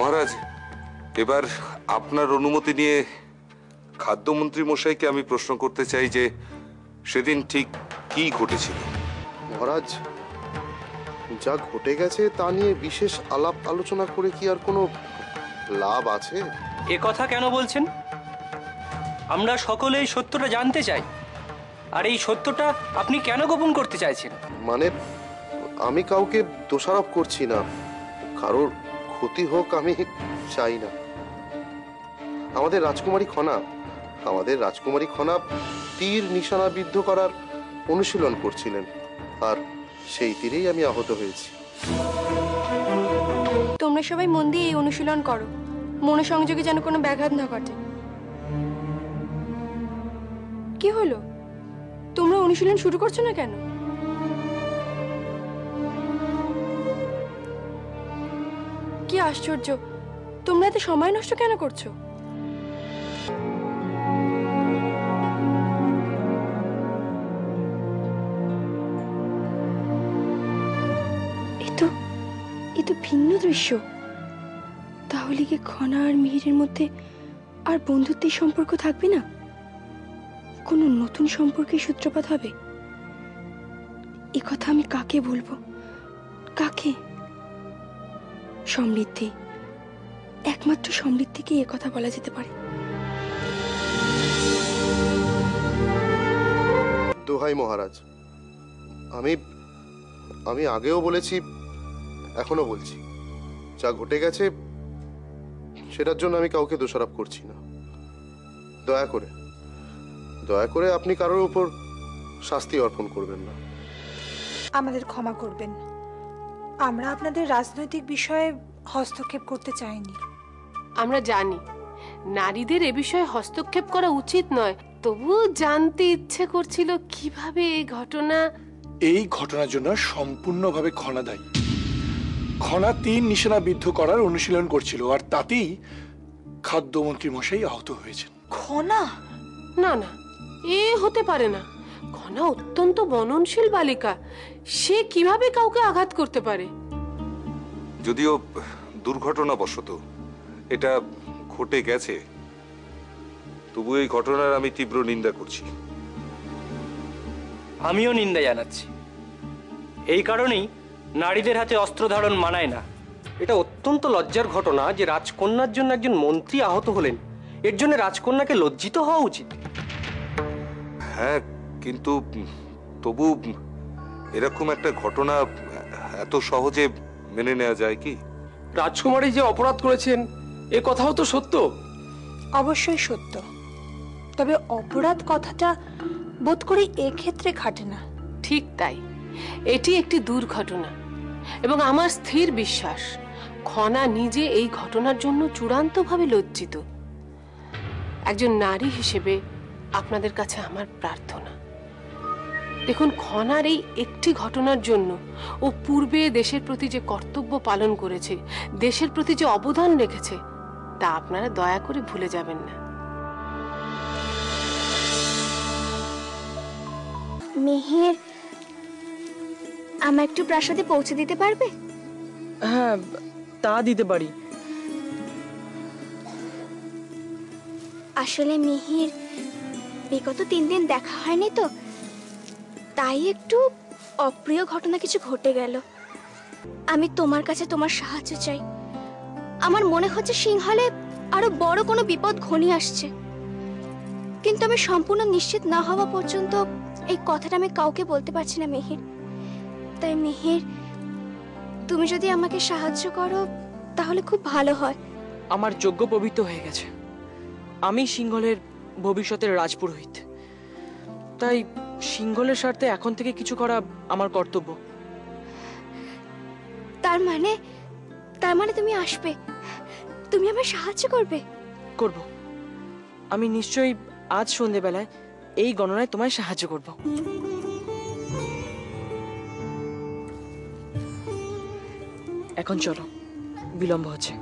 মহারাজ, এবার আপনার অনুমতি নিয়ে খাদ্যমন্ত্রী মশাইকে আমি প্রশ্ন করতে চাই যে সেদিন ঠিক কি ঘটেছিল। মহারাজ, যা ঘটে গেছে তা নিয়ে বিশেষ আলাপ আলোচনা করে কি আর কোনো লাভ আছে? এ কথা কেন বলছেন? আমরা সকলেই সত্যটা জানতে চাই। আর এই সত্যটা আপনি কেন গোপন করতে চাইছেন? মানে আমি কাউকে দোষারোপ করছি না, কারোর ক্ষতি হোক আমি চাই না। আমাদের রাজকুমারী খনা তীর নিশানা বিদ্ধ করার অনুশীলন করছিলেন, আর সেই তীরেই আমি আহত হয়েছি। তোমরা সবাই মন দিয়ে এই অনুশীলন করো, মনোসংযোগে যেন কোনো ব্যাঘাত না ঘটে। কি হলো, তোমরা অনুশীলন শুরু করছো না কেন? কি আশ্চর্য, তোমরা এত সময় নষ্ট কেন করছো? এ তো ভিন্ন দৃশ্য। তাহলে কি খনা আর মিহিরের মধ্যে আর বন্ধুত্বের সম্পর্ক থাকবে না? কোনো নতুন সম্পর্কের সূত্রপাত হবে? এ কথা আমি কাকে বলবো? কাকে? সমৃদ্ধি, একমাত্র সমৃদ্ধিকে এ কথা বলা যেতে পারে। দোহাই মহারাজ, আমি আগেও বলেছি, এখনো বলছি, যা ঘটে গেছে সেটার জন্য আমি কাউকে দোষারোপ করছি না। দয়া করে আপনি কারোর উপর শাস্তি অর্পণ করবেন না। আমাদের ক্ষমা করবেন, আমরা আপনাদের রাজনৈতিক বিষয়ে হস্তক্ষেপ করতে চাইনি। আমরা জানি নারীদের এ বিষয়ে হস্তক্ষেপ করা উচিত নয়, তবুও জানতে ইচ্ছে করছিল কিভাবে এই ঘটনার জন্য সম্পূর্ণভাবে খনা দায়ী। খনা তীর নিশানা বিদ্ধ করার অনুশীলন করছিল, আর তাতেই খাদ্যমন্ত্রী মশাই আহত হয়েছেন। খনা? না না, এ হতে পারে না। খনা অত্যন্ত বননশীল বালিকা, সে কিভাবে কাউকে আঘাত করতে পারে? যদিও দুর্ঘটনাবশত এটা ঘটে গেছে, তবু এই ঘটনার আমি তীব্র নিন্দা করছি। আমিও নিন্দা জানাচ্ছি। এই কারণেই নারীদের হাতে অস্ত্র ধারণ মানায় না। এটা অত্যন্ত লজ্জার ঘটনা যে রাজকন্যার জন্য একজন মন্ত্রী আহত হলেন। এর জন্য রাজকন্যাকে লজ্জিত হওয়া উচিত। হ্যাঁ, কিন্তু তবু এরকম একটা ঘটনা এত সহজে মেনে নেওয়া যায় কি? রাজকুমারী যে অপরাধ করেছেন এ কথাও তো সত্য। অবশ্যই সত্য, তবে অপরাধ কথাটা বোধ করি এক্ষেত্রে খাটে না। ঠিক তাই, এটি একটি দুর্ঘটনা এবং আমার স্থির বিশ্বাস খনা নিজে এই ঘটনার জন্য চূড়ান্তভাবে লজ্জিত। একজন নারী হিসেবে আপনাদের কাছে আমার প্রার্থনা, দেখুন, খনার এই একটি ঘটনার জন্য ও পূর্বে দেশের প্রতি যে কর্তব্য পালন করেছে, দেশের প্রতি যে অবদান রেখেছে, তা আপনারা দয়া করে ভুলে যাবেন না। মিহির, আমার একটু প্রাসাদে পৌঁছে দিতে পারবে? হ্যাঁ, তা দিতে পারি। আসলে মিহির, বিগত 3 দিন দেখা হয়নি তো, তাই একটু অপ্রিয় ঘটনা কিছু ঘটে গেল। আমি তোমার কাছে তোমার সাহায্য চাই। আমার মনে হচ্ছে সিংহলে আরো বড় কোনো বিপদ ঘনিয়ে আসছে, কিন্তু আমি সম্পূর্ণ নিশ্চিত না হওয়া পর্যন্ত এই কথাটা আমি কাউকে বলতে পারছি না মিহির। তাই মিহির, তুমি যদি আমাকে সাহায্য করো তাহলে খুব ভালো হয়। আমার যজ্ঞ পবিত্র হয়ে গেছে। আমি সিংহলের ভবিষ্যতের রাজপুরোহিত, তাই সিংহলের স্বার্থে এখন থেকে কিছু করা আমার কর্তব্য। তার মানে তুমি আসবে, তুমি আমার সাহায্য করবে? করব। আমি নিশ্চয়ই আজ সন্ধ্যেবেলায় এই গণনায় তোমায় সাহায্য করব। এখন চলো, বিলম্ব হচ্ছে।